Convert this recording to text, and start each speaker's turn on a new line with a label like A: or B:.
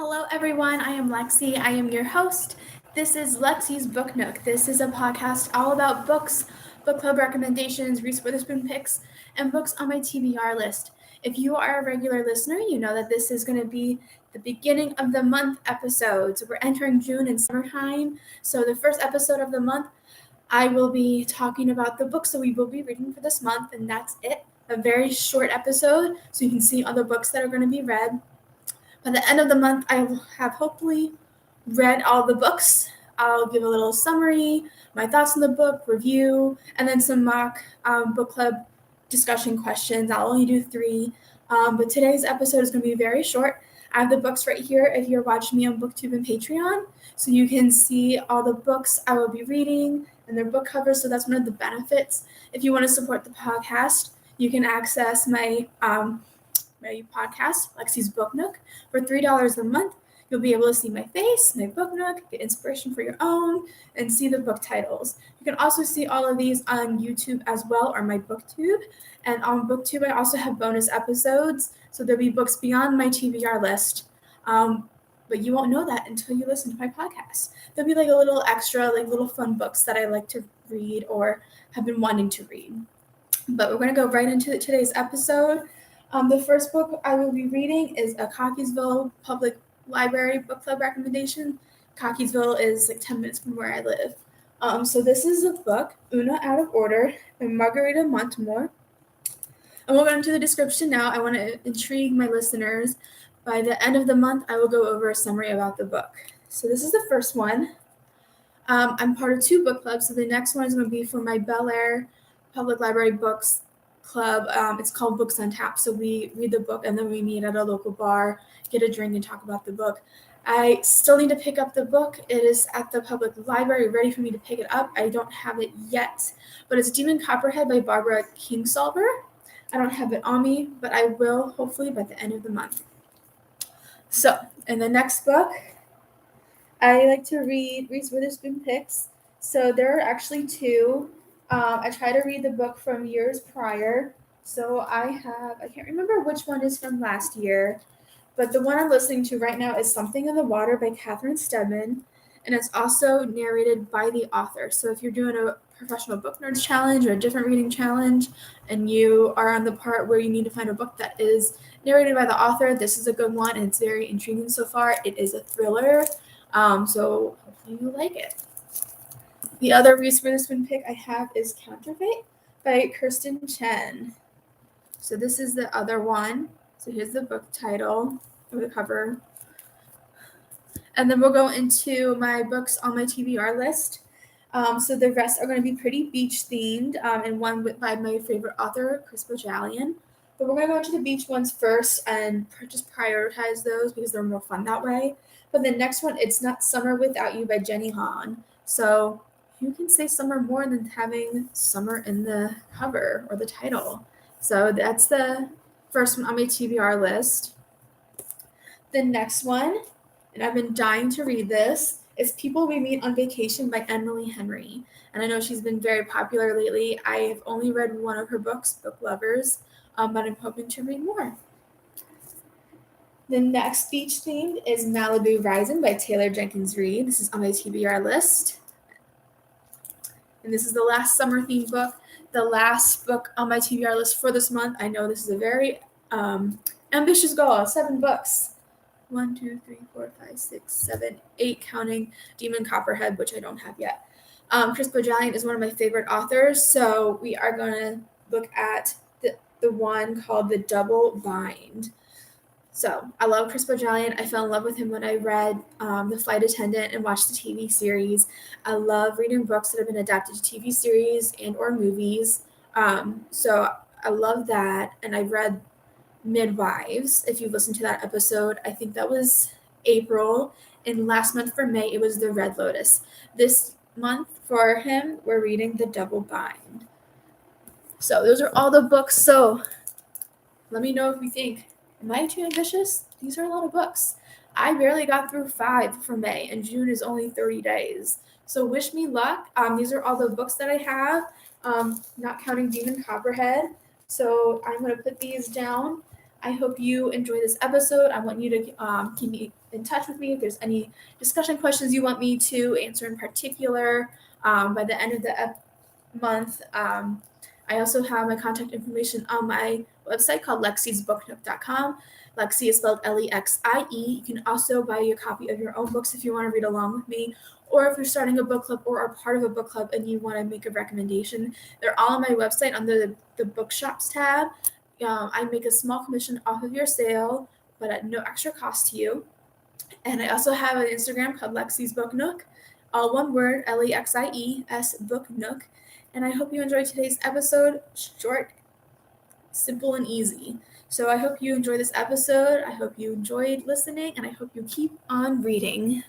A: Hello, everyone. I am Lexi. I am your host. This is Lexi's Book Nook. This is a podcast all about books, book club recommendations, Reese Witherspoon picks, and books on my TBR list. If you are a regular listener, you know that this is going to be the beginning of the month episodes. We're entering June and summertime. So, the first episode of the month, I will be talking about the books that we will be reading for this month, and that's it. A very short episode, so you can see all the books that are going to be read. By the end of the month, I will have hopefully read all the books. I'll give a little summary, my thoughts on the book, review, and then some mock book club discussion questions. I'll only do 3, but today's episode is going to be very short. I have the books right here if you're watching me on BookTube and Patreon, so you can see all the books I will be reading and their book covers, so that's one of the benefits. If you want to support the podcast, you can access my podcast, Lexi's Book Nook, for $3 a month. You'll be able to see my face, my book nook, get inspiration for your own, and see the book titles. You can also see all of these on YouTube as well, or my BookTube. And on BookTube, I also have bonus episodes, so there'll be books beyond my TBR list. But you won't know that until you listen to my podcast. There'll be like a little extra, like little fun books that I like to read or have been wanting to read. But we're going to go right into today's episode. The first book I will be reading is a Cockeysville Public Library book club recommendation. Cockeysville is like 10 minutes from where I live. So this is a book, Una Out of Order, by Margarita Montemor. And we'll get into the description now. I want to intrigue my listeners. By the end of the month, I will go over a summary about the book. So this is the first one. I'm part of 2 book clubs, so the next one is going to be for my Bel Air Public Library Books Club. It's called Books on Tap. So we read the book and then we meet at a local bar, get a drink, and talk about the book. I still need to pick up the book. It is at the public library, ready for me to pick it up. I don't have it yet, but it's Demon Copperhead by Barbara Kingsolver. I don't have it on me, but I will hopefully by the end of the month. So, in the next book, I like to read Reese Witherspoon picks. So there are actually 2. I try to read the book from years prior. So I can't remember which one is from last year, but the one I'm listening to right now is Something in the Water by Catherine Stedman, and it's also narrated by the author. So if you're doing a professional book nerds challenge or a different reading challenge, and you are on the part where you need to find a book that is narrated by the author, this is a good one, and it's very intriguing so far. It is a thriller, so hopefully you like it. The other Reese Witherspoon pick I have is Counterfeit by Kirsten Chen. So this is the other one. So here's the book title or the cover. And then we'll go into my books on my TBR list. So the rest are going to be pretty beach themed, and one by my favorite author, Chris Bohjalian. But we're going to go into the beach ones first and just prioritize those because they're more fun that way. But the next one, It's Not Summer Without You by Jenny Han. So you can say summer more than having summer in the cover or the title. So that's the first one on my TBR list. The next one, and I've been dying to read this, is People We Meet on Vacation by Emily Henry. And I know she's been very popular lately. I've only read one of her books, Book Lovers, but I'm hoping to read more. The next beach themed is Malibu Rising by Taylor Jenkins Reid. This is on my TBR list. And this is the last summer themed book, the last book on my TBR list for this month. I know this is a very ambitious goal, 7 books. 1, 2, 3, 4, 5, 6, 7, 8, counting Demon Copperhead, which I don't have yet. Chris Bohjalian is one of my favorite authors, so we are going to look at the one called The Double Bind. So I love Chris Bohjalian. I fell in love with him when I read The Flight Attendant and watched the TV series. I love reading books that have been adapted to TV series and or movies. So I love that, and I've read Midwives. If you listened to that episode, I think that was April, and last month for May it was The Red Lotus. This month for him we're reading The Double Bind. So those are all the books. So let me know if you think, am I too ambitious? These are a lot of books. I barely got through 5 for May, and June is only 30 days. So wish me luck. These are all the books that I have, not counting Demon Copperhead. So I'm going to put these down. I hope you enjoy this episode. I want you to keep me in touch with me if there's any discussion questions you want me to answer in particular by the end of the month. I also have my contact information on my website called lexiesbooknook.com. Lexie is spelled Lexie. You can also buy a copy of your own books if you want to read along with me, or if you're starting a book club or are part of a book club and you want to make a recommendation. They're all on my website under the bookshops tab. I make a small commission off of your sale, but at no extra cost to you. And I also have an Instagram called Lexie's Book Nook, all one word, Lexies Book Nook. And I hope you enjoyed today's episode. Short, simple, and easy. So I hope you enjoyed this episode. I hope you enjoyed listening, and I hope you keep on reading.